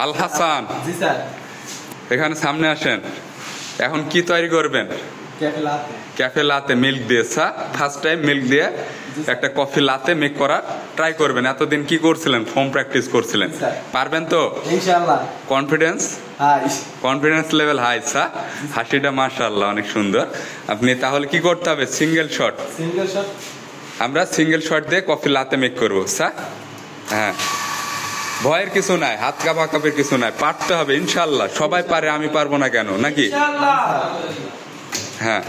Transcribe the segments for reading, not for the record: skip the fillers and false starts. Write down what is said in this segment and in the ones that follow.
আল হাসান, জি sir. এখানে সামনে আসেন। এখন কি তৈরি করবেন? ক্যাফে লাতে মিল্ক দিয়ে। ফার্স্ট টাইম মিল্ক দিয়ে একটা কফি লাতে মেক করার ট্রাই করবেন। এতদিন কি করছিলেন? ফোম প্র্যাকটিস করছিলেন। পারবেন তো ইনশাআল্লাহ? Confidence, confidence level high. হাসিটা মাশাআল্লাহ অনেক সুন্দর। আপনি তাহলে কি করতে হবে? Single shot. আমরা সিঙ্গেল শট দিয়ে কফি লাতে মেক করবো। হ্যাঁ, ভয়ের কিছু নাই, হাত কাঁপাকাঁপির কিছু নাই, পারতে হবে ইনশাল্লাহ। সবাই পারে, আমি পারবো না কেন, নাকি? হ্যাঁ,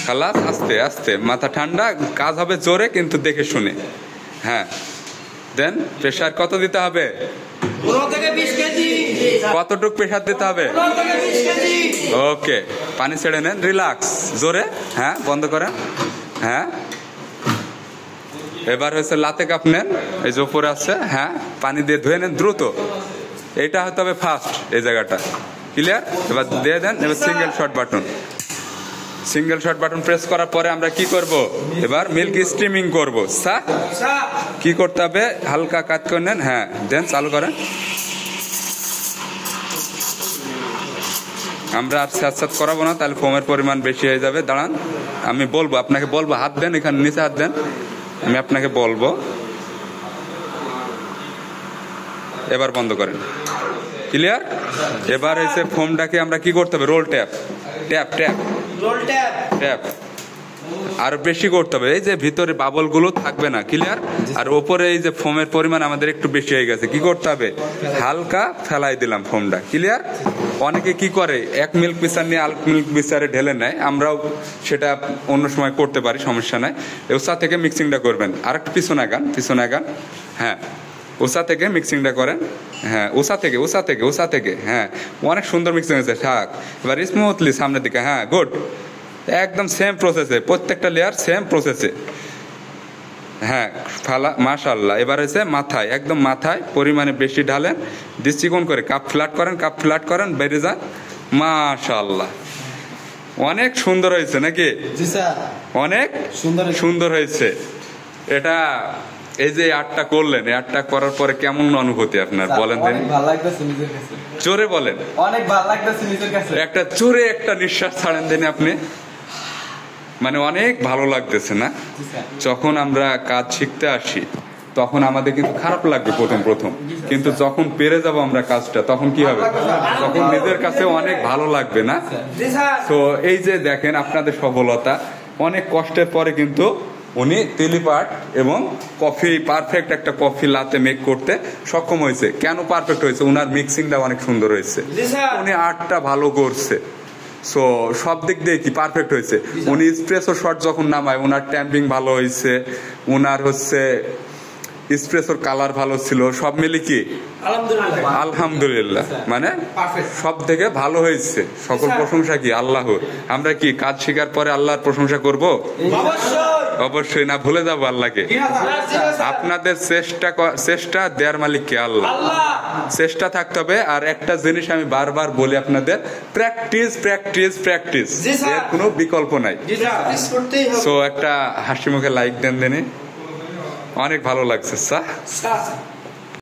খালাস, আস্তে আস্তে, মাথা ঠান্ডা, কাজ হবে জোরে কিন্তু দেখে শুনে। হ্যাঁ, দেন প্রেসার কত দিতে হবে? কতটুক প্রেসার দিতে হবে? ওকে, পানি ছেড়ে নেন, রিল্যাক্স, জোরে। হ্যাঁ, বন্ধ করেন। হ্যাঁ, এবার হচ্ছে লাতে কাপ নেন, এই যে উপরে আছে। হ্যাঁ, পানি দিয়ে ধুয়ে নেন দ্রুত। এটা হতে হবে ফার্স্ট, এই জায়গাটা ক্লিয়ার। এবার দিয়ে দেন। এবার single shot button, single shot button press করার পরে আমরা কি করব? এবার মিল্ক স্টিমিং করবো। কি করতে হবে? হালকা কাজ করে নেন। হ্যাঁ, দেন চালু করেন। আমরা আর স্যাঁত করাবো না, তাহলে ফোমের পরিমাণ বেশি হয়ে যাবে। দাঁড়ান, আমি বলবো, আপনাকে বলবো, হাত দেন, এখানে নিচে হাত দেন, আমি আপনাকে বলবো। এবার বন্ধ করেন, ক্লিয়ার। এবার এসে ফোমটাকে আমরা কি করতে হবে? Roll tap, tap tap, roll tap tap. আর বেশি করতে হবে, এই যে ভিতরে বাবল গুলো থাকবে না, ক্লিয়ার। আর ওপরে এই যে ফোমের পরিমাণ আমাদের একটু বেশি হয়ে গেছে, কি করতে হবে? হালকা ফেলাই দিলাম ফোমটা, ক্লিয়ার। অনেকে কি করে, এক মিল্ক মিক্সার নিয়ে আরেক মিল্ক মিক্সারে ঢেলে নেয়। আমরাও সেটা অন্য সময় করতে পারি, সমস্যা নাই। ওসা থেকে মিক্সিংটা করবেন। আরেকটু পিছনে আগান, পিছনে আগান। হ্যাঁ, ওসা থেকে মিক্সিংটা করেন। হ্যাঁ, ওসা থেকে, ওসা থেকে, ওসা থেকে। হ্যাঁ, অনেক সুন্দর মিক্সিং হয়েছে। থাক, এবার স্মুথলি সামনের দিকে। হ্যাঁ, গুড, একদম সেম প্রসেসে, প্রত্যেকটা লেয়ার সেম প্রসেসে। হ্যাঁ, ফালা, মাশাআল্লাহ। এবার হচ্ছে মাথায়, একদম মাথায় পরিমাণে বেশি ঢালেন, দৃষ্টিকোণ করে কাপ ফ্ল্যাট করেন, কাপ ফ্ল্যাট করেন, বেরিয়ে যান। মাশাআল্লাহ, অনেক সুন্দর হয়েছে, নাকি? অনেক সুন্দর হয়েছে। এটা এই যে আর্টটা করলেন, এই আর্টটা করার পরে কেমন অনুভূতি আপনার বলেন? জোরে বলেন। অনেক ভালো লাগতেছে নিজের কাছে। একটা জোরে একটা নিঃশ্বাস ছাড়েন দেন আপনি। মানে অনেক ভালো লাগতেছে না? যখন আমরা কাজ শিখতে আসি তখন আমাদের কিন্তু খারাপ লাগবে প্রথম, কিন্তু যখন পেরে যাব আমরা কাজটা, তখন কি হবে? তখন নিজের কাছে অনেক ভালো লাগবে, না? তো এই যে দেখেন আপনাদের সফলতা, অনেক কষ্টের পরে কিন্তু উনি তেলিপাট এবং কফি, পারফেক্ট একটা কফি লাতে মেক করতে সক্ষম হয়েছে। কেন পারফেক্ট হয়েছে? উনার মিক্সিংটা অনেক সুন্দর হয়েছে, উনি আর্টটা ভালো করছে। সো সব দিক দিয়ে কি পারফেক্ট হয়েছে। উনি এসপ্রেসো শট যখন নামায়, উনার ট্যাম্পিং ভালো হয়েছে, উনার হচ্ছে এসপ্রেসোর কালার ভালো ছিল, সব মিলে কি আলহামদুলিল্লাহ, মানে সব থেকে ভালো হয়েছে। সকল প্রশংসা কি আল্লাহর। আমরা কি কাজ শেখার পরে আল্লাহর প্রশংসা করব? অবশ্যই না, ভুলে যাবো আল্লাহকে। আপনাদের চেষ্টা দেয়ার মালিক কে? আল্লাহ। চেষ্টা থাকতে হবে। আর একটা জিনিস আমি বারবার বলি আপনাদের, প্র্যাকটিস প্র্যাকটিস প্র্যাকটিস, এর কোনো বিকল্প নাই। সো একটা হাসি মুখে লাইক দেন, অনেক ভালো লাগছে।